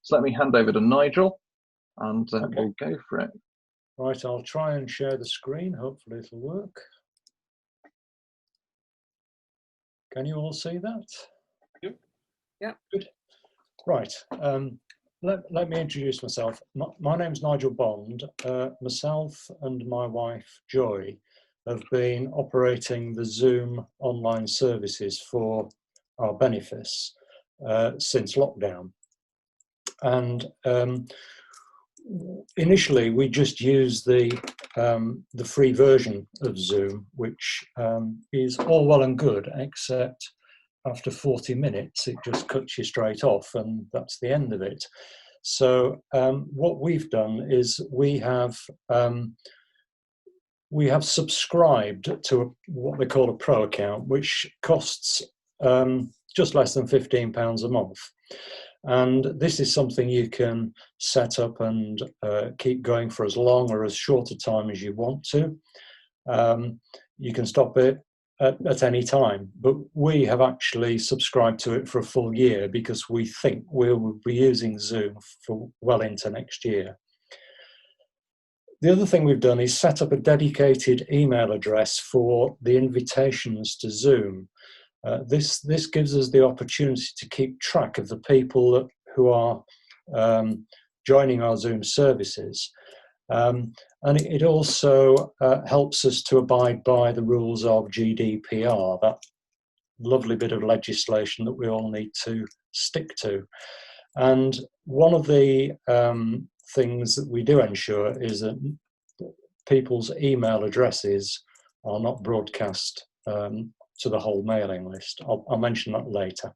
So let me hand over to Nigel, and Okay. we'll go for it. Right, I'll try and share the screen. Hopefully it'll work. Can you all see that? Yep. Yeah. Good. Right. Let me introduce myself. My name's Nigel Bond. Myself and my wife, Joy, have been operating the Zoom online services for our benefice since lockdown. And initially, we just used the free version of Zoom, which is all well and good, except after 40 minutes, it just cuts you straight off, and that's the end of it. So what we've done is we have subscribed to what they call a pro account, which costs just less than £15 a month. And this is something you can set up and keep going for as long or as short a time as you want to. You can stop it at any time, but we have actually subscribed to it for a full year because we think we'll be using Zoom for well into next year. The other thing we've done is set up a dedicated email address for the invitations to Zoom. This gives us the opportunity to keep track of the people who are joining our Zoom services. And it also helps us to abide by the rules of GDPR, that lovely bit of legislation that we all need to stick to. And one of the things that we do ensure is that people's email addresses are not broadcast to the whole mailing list. I'll mention that later.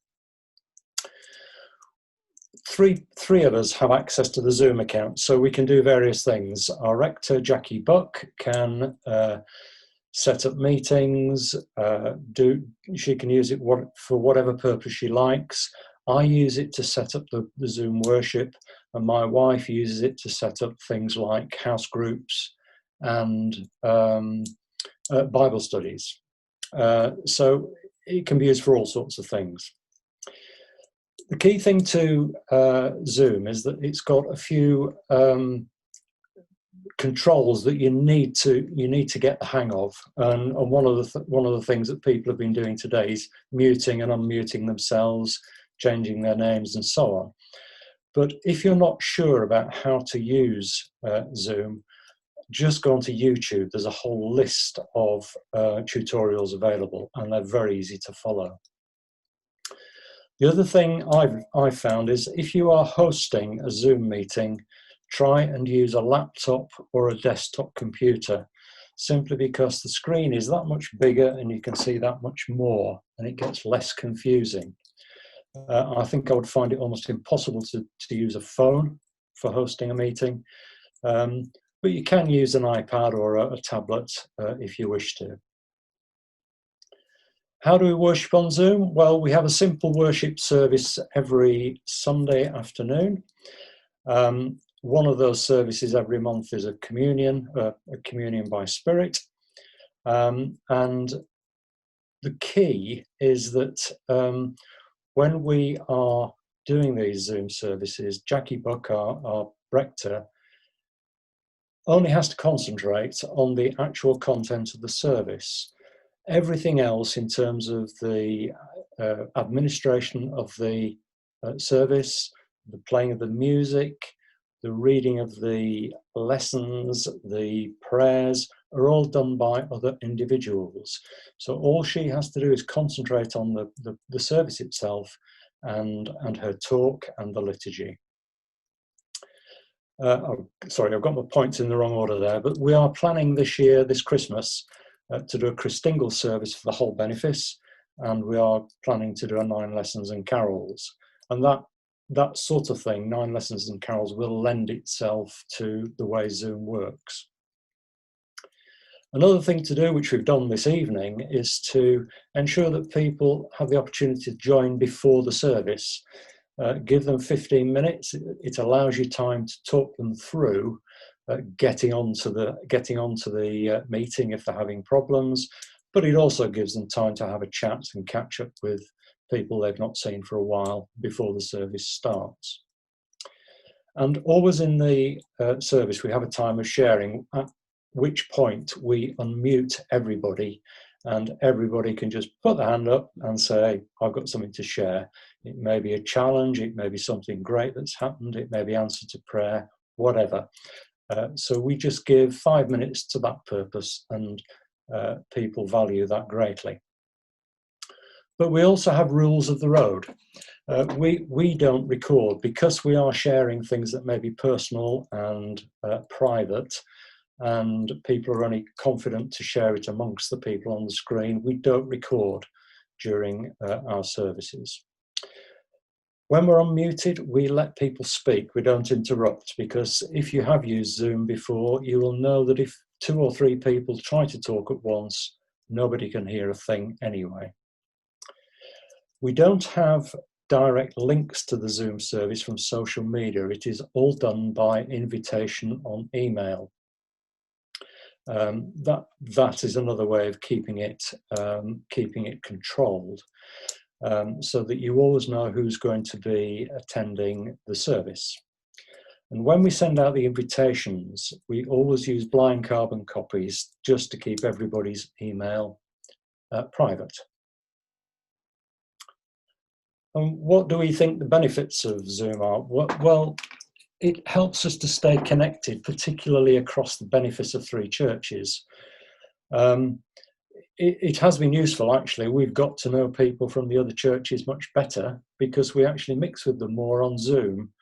Three of us have access to the Zoom account, so we can do various things. Our rector, Jackie Buck, can set up meetings. She can use it for whatever purpose she likes. I use it to set up the Zoom worship, and my wife uses it to set up things like house groups and Bible studies. So it can be used for all sorts of things. The key thing to Zoom is that it's got a few controls that you need to get the hang of, and one of the things that people have been doing today is muting and unmuting themselves, changing their names, and so on. But if you're not sure about how to use Zoom, just go onto YouTube. There's a whole list of tutorials available, and they're very easy to follow. The other thing I've found is if you are hosting a Zoom meeting, try and use a laptop or a desktop computer, simply because the screen is that much bigger and you can see that much more, and it gets less confusing. I think I would find it almost impossible to use a phone for hosting a meeting, but you can use an iPad or a tablet if you wish to. How do we worship on Zoom? Well, we have a simple worship service every Sunday afternoon. One of those services every month is a communion by spirit. And the key is that when we are doing these Zoom services, Jackie Buck, our rector, only has to concentrate on the actual content of the service. Everything else in terms of the administration of the service, the playing of the music, the reading of the lessons, the prayers, are all done by other individuals. So all she has to do is concentrate on the service itself and her talk and the liturgy. Sorry, I've got my points in the wrong order there, but we are planning this Christmas, to do a Christingle service for the whole benefice, and we are planning to do a 9 lessons and carols. And that sort of thing, 9 lessons and carols, will lend itself to the way Zoom works. Another thing to do, which we've done this evening, is to ensure that people have the opportunity to join before the service. Give them 15 minutes. It allows you time to talk them through getting onto the meeting if they're having problems, but it also gives them time to have a chat and catch up with people they've not seen for a while before the service starts. And always in the service, we have a time of sharing, at which point we unmute everybody, and everybody can just put their hand up and say, I've got something to share. It may be a challenge, it may be something great that's happened, it may be answer to prayer, whatever. So we just give 5 minutes to that purpose, and people value that greatly. But we also have rules of the road. We don't record because we are sharing things that may be personal and private, and people are only confident to share it amongst the people on the screen. We don't record during our services. When we're unmuted, we let people speak. We don't interrupt, because if you have used Zoom before, you will know that if 2 or 3 people try to talk at once, nobody can hear a thing anyway. We don't have direct links to the Zoom service from social media. It is all done by invitation on email. That is another way of keeping it controlled, so that you always know who's going to be attending the service. And when we send out the invitations, we always use blind carbon copies just to keep everybody's email private. And what do we think the benefits of Zoom are? Well, it helps us to stay connected, particularly across the benefice of 3 churches. It has been useful, actually. We've got to know people from the other churches much better, because we actually mix with them more on Zoom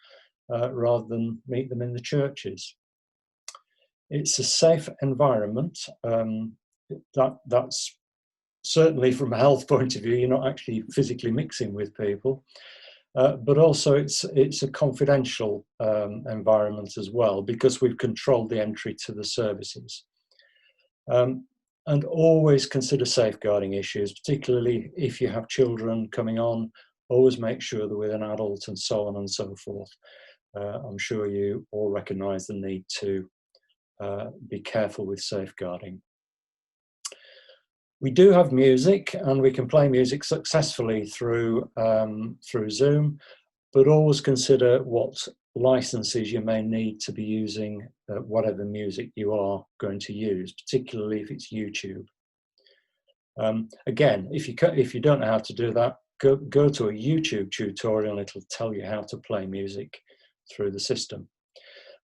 rather than meet them in the churches. It's a safe environment. That's certainly from a health point of view. You're not actually physically mixing with people. But also it's a confidential environment as well, because we've controlled the entry to the services. And always consider safeguarding issues, particularly if you have children coming on. Always make sure they're with an adult, and so on and so forth. I'm sure you all recognise the need to be careful with safeguarding. We do have music, and we can play music successfully through Zoom, but always consider what licenses you may need to be using whatever music you are going to use, particularly if it's YouTube. Again, if you don't know how to do that, go to a YouTube tutorial, and it'll tell you how to play music through the system.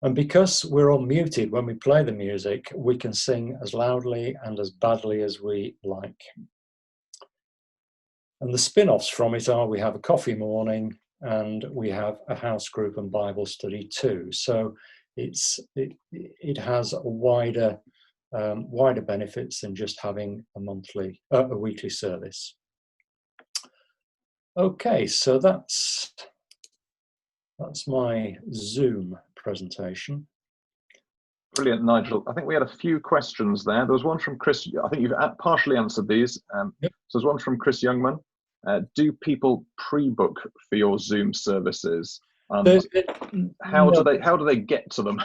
And because we're all muted when we play the music, we can sing as loudly and as badly as we like. And the spin-offs from it are, we have a coffee morning, and we have a house group and Bible study too. So it has a wider benefits than just having a weekly service. Okay, so that's my Zoom presentation. Brilliant, Nigel. I think we had a few questions there. There was one from Chris. I think you've partially answered these. Yep. So there's one from Chris Youngman. Do people pre-book for your Zoom services? How do they get to them?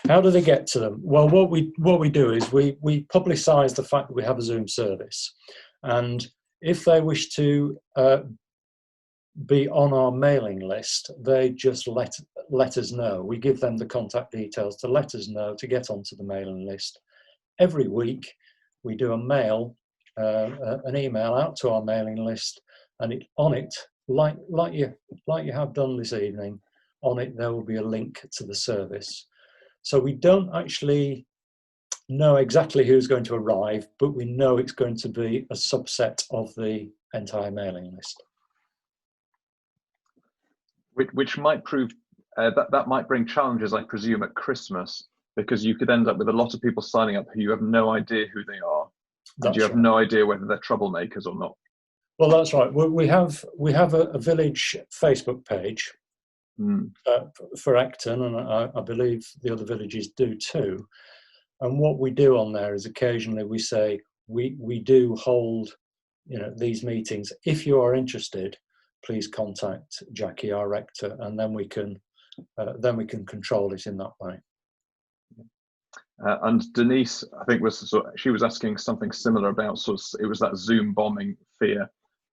How do they get to them? Well, what we do is we publicise the fact that we have a Zoom service, and if they wish to be on our mailing list, they just let us know. We give them the contact details to let us know to get onto the mailing list. Every week we do an email out to our mailing list, and on it, like you have done this evening, on it there will be a link to the service. So we don't actually know exactly who's going to arrive, but we know it's going to be a subset of the entire mailing list. Which might prove that might bring challenges, I presume, at Christmas, because you could end up with a lot of people signing up who you have no idea who they are, and you have no idea whether they're troublemakers or not. Well, that's right. We have a village Facebook page for Acton, and I believe the other villages do too. And what we do on there is occasionally we say we do hold these meetings. If you are interested, please contact Jackie, our rector, and then we can control it in that way. And Denise, I think she was asking something similar about it was that Zoom bombing fear,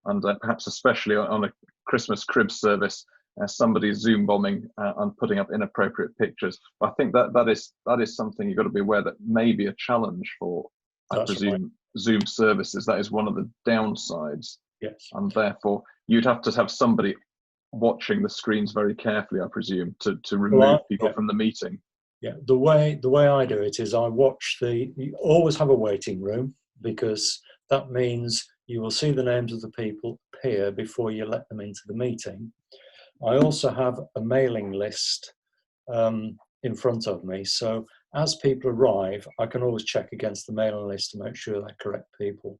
and perhaps especially on a Christmas crib service, somebody's Zoom bombing and putting up inappropriate pictures. But I think that is something you've got to be aware that may be a challenge for, I presume, right, Zoom services. That is one of the downsides. Yes. And therefore, you'd have to have somebody watching the screens very carefully, I presume, to remove people from the meeting. Yeah, the way I do it is I watch you always have a waiting room, because that means you will see the names of the people appear before you let them into the meeting. I also have a mailing list in front of me, so as people arrive, I can always check against the mailing list to make sure they're correct people.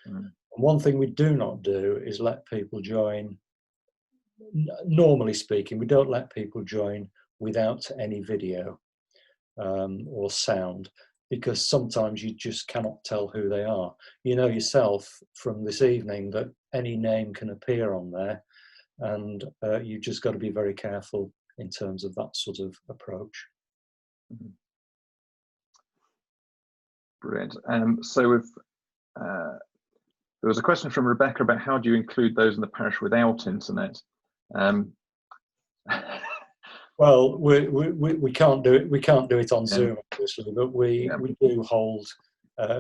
And one thing we do not do is let people join. Normally speaking, we don't let people join without any video or sound, because sometimes you just cannot tell who they are. You know yourself from this evening that any name can appear on there, and you've just got to be very careful in terms of that sort of approach. Brilliant. So if there was a question from Rebecca about how do you include those in the parish without internet? Well, we can't do it. We can't do it on Zoom, obviously, but we do hold.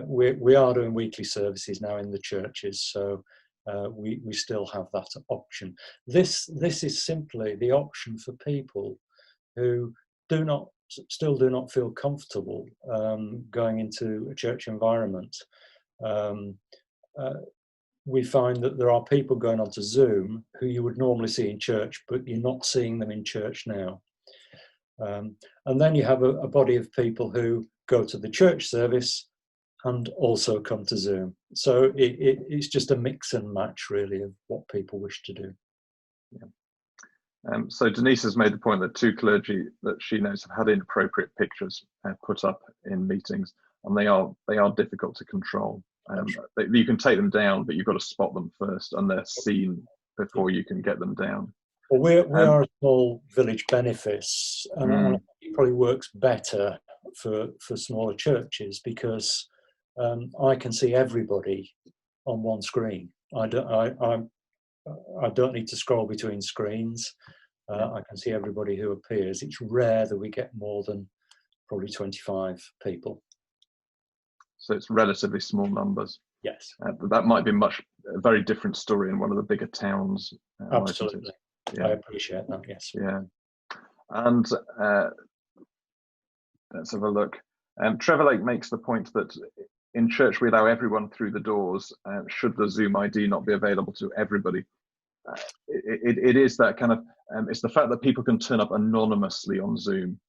We are doing weekly services now in the churches, so we still have that option. This is simply the option for people who still do not feel comfortable going into a church environment. We find that there are people going onto Zoom who you would normally see in church, but you're not seeing them in church now. And then you have a body of people who go to the church service and also come to Zoom. So it's just a mix and match, really, of what people wish to do. Yeah. So Denise has made the point that 2 clergy that she knows have had inappropriate pictures put up in meetings, and they are difficult to control. You can take them down, but you've got to spot them first, and they're seen before you can get them down. Well, we are a small village benefice, and it probably works better for smaller churches, because I can see everybody on one screen. I don't need to scroll between screens. I can see everybody who appears. It's rare that we get more than probably 25 people. So it's relatively small numbers. Yes. That might be a very different story in one of the bigger towns. Absolutely. Yeah. I appreciate that, yes. Yeah. And let's have a look. Trevor Lake makes the point that in church we allow everyone through the doors. Should the Zoom ID not be available to everybody? It is that kind of, it's the fact that people can turn up anonymously on Zoom.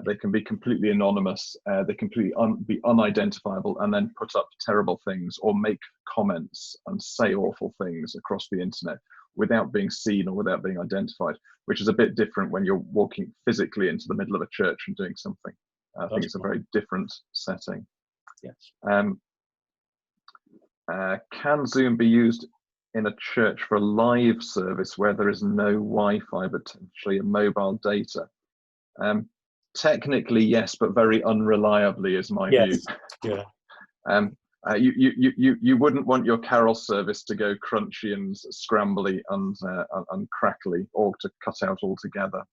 They can be completely anonymous, they can be unidentifiable, and then put up terrible things or make comments and say awful things across the internet without being seen or without being identified, which is a bit different when you're walking physically into the middle of a church and doing something. I think it's a very different setting. Yes. Can Zoom be used in a church for a live service where there is no Wi-Fi, but potentially a mobile data? Technically, yes, but very unreliably is my view. Yeah. You wouldn't want your carol service to go crunchy and scrambly and crackly, or to cut out altogether.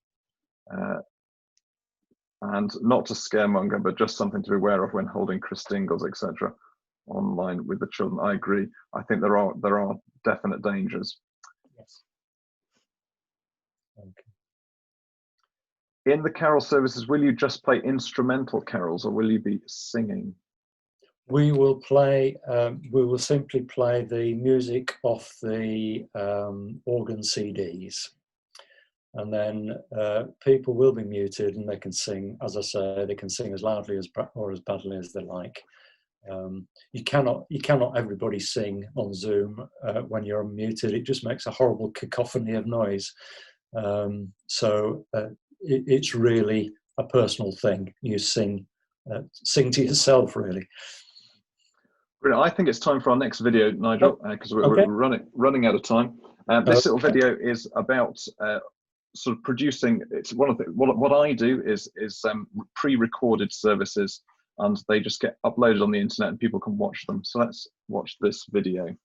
And not to scaremonger, but just something to be aware of when holding Christingles, etc., online with the children. I agree. I think there are definite dangers. Yes. Okay. In the carol services, will you just play instrumental carols, or will you be singing? We will play. We will simply play the music off the organ CDs, and then people will be muted, and they can sing. As I say, they can sing as loudly or as badly as they like. You cannot everybody sing on Zoom when you're muted. It just makes a horrible cacophony of noise. So it's really a personal thing. You sing to yourself, really. I think it's time for our next video, Nigel, because we're running out of time. This little video is about sort of producing. It's one of the what I do is pre-recorded services, and they just get uploaded on the internet and people can watch them. So let's watch this video.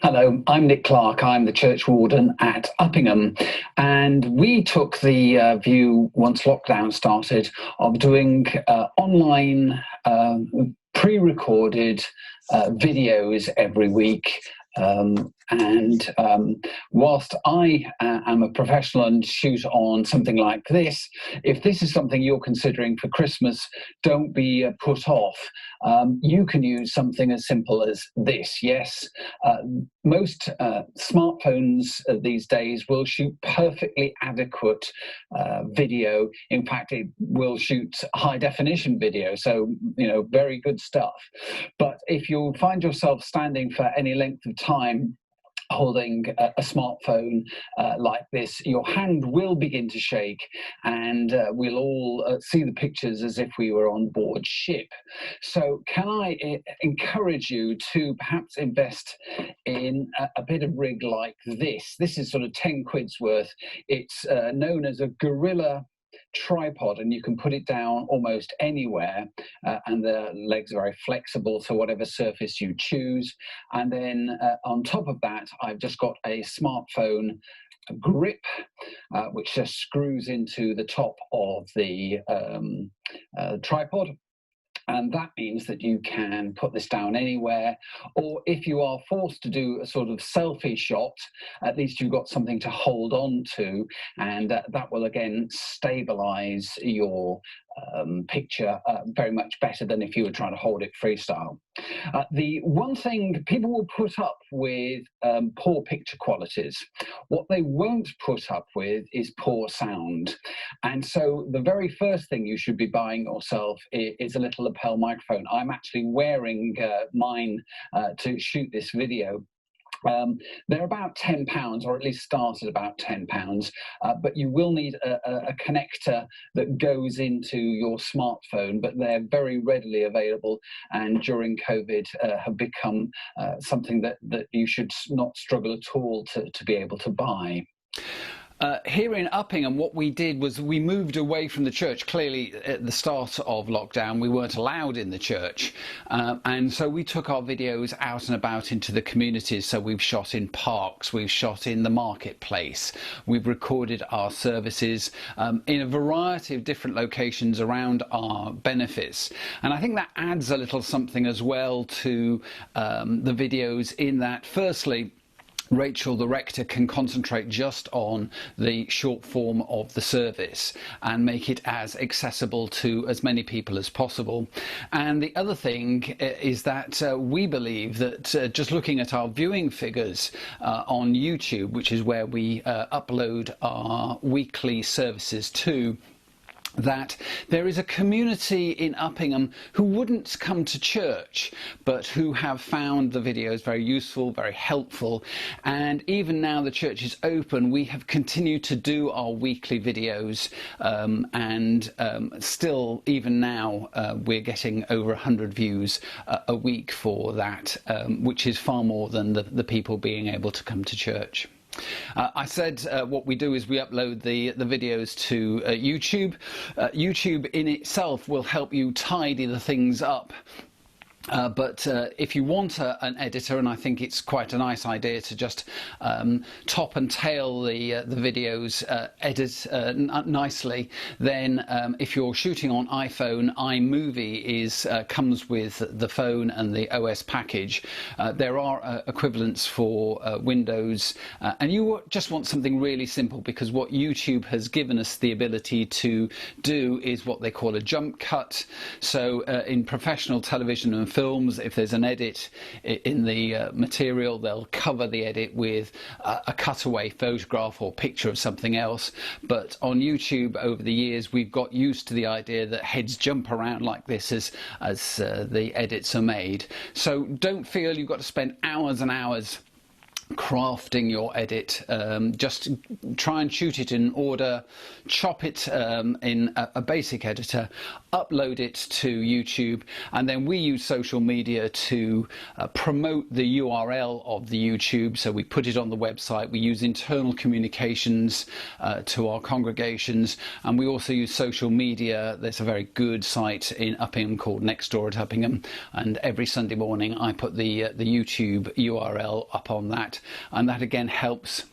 Hello, I'm Nick Clarke. I'm the church warden at Uppingham, and we took the view once lockdown started of doing online pre-recorded videos every week. Whilst I am a professional and shoot on something like this, if this is something you're considering for Christmas, don't be put off. You can use something as simple as this. Yes, most smartphones these days will shoot perfectly adequate video. In fact, it will shoot high definition video, so very good stuff. But if you find yourself standing for any length of time holding a smartphone like this, your hand will begin to shake, and we'll all see the pictures as if we were on board ship. So can I encourage you to perhaps invest in a bit of rig like this? This is sort of 10 quid's worth. It's known as a gorilla tripod, and you can put it down almost anywhere, and the legs are very flexible to whatever surface you choose. And then on top of that, I've just got a smartphone grip, which just screws into the top of the tripod. And that means that you can put this down anywhere, or if you are forced to do a sort of selfie shot, at least you've got something to hold on to, and that will again stabilize your picture very much better than if you were trying to hold it freestyle. The one thing people will put up with poor picture qualities. What they won't put up with is poor sound. And so the very first thing you should be buying yourself is a little lapel microphone. I'm actually wearing mine to shoot this video. They're about £10, or at least start at about £10, but you will need a connector that goes into your smartphone, but they're very readily available, and during COVID have become something that you should not struggle at all to be able to buy. Here in Uppingham, what we did was we moved away from the church. Clearly, at the start of lockdown, we weren't allowed in the church. And so we took our videos out and about into the communities. So we've shot in parks, we've shot in the marketplace, we've recorded our services in a variety of different locations around our benefits. And I think that adds a little something as well to the videos, in that, firstly, Rachel, the rector, can concentrate just on the short form of the service and make it as accessible to as many people as possible. And the other thing is that we believe that just looking at our viewing figures on YouTube, which is where we upload our weekly services to, that there is a community in Uppingham who wouldn't come to church, but who have found the videos very useful, very helpful. And even now the church is open, we have continued to do our weekly videos, and still, even now, we're getting over 100 views a week for that, which is far more than the people being able to come to church. I said what we do is we upload the videos to YouTube. YouTube in itself will help you tidy the things up. But if you want an editor, and I think it's quite a nice idea to just top and tail the videos, edit nicely, then if you're shooting on iPhone, iMovie comes with the phone and the OS package. There are equivalents for Windows, and you just want something really simple, because what YouTube has given us the ability to do is what they call a jump cut. So in professional television and films, if there's an edit in the material, they'll cover the edit with a cutaway photograph or picture of something else. But on YouTube, over the years, we've got used to the idea that heads jump around like this as the edits are made. So don't feel you've got to spend hours and hours crafting your edit. Just try and shoot it in order, chop it in a basic editor, upload it to YouTube, and then we use social media to promote the URL of the YouTube. So we put it on the website, we use internal communications to our congregations, and we also use social media. There's a very good site in Uppingham called Next Door at Uppingham, and every Sunday morning I put the YouTube URL up on that. And that again helps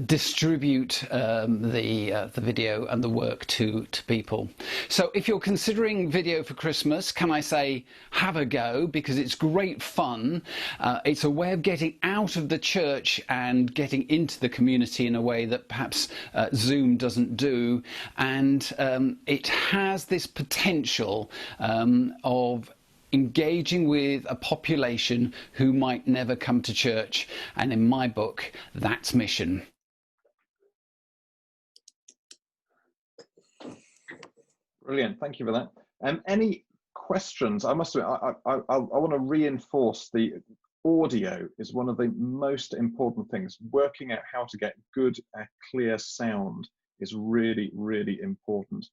distribute the video and the work to people. So if you're considering video for Christmas, can I say have a go, because it's great fun. It's a way of getting out of the church and getting into the community in a way that perhaps Zoom doesn't do, and it has this potential of engaging with a population who might never come to church, and in my book, that's mission. Brilliant, thank you for that. Any questions? I must admit, I want to reinforce the audio is one of the most important things. Working out how to get good, clear sound is really, really important.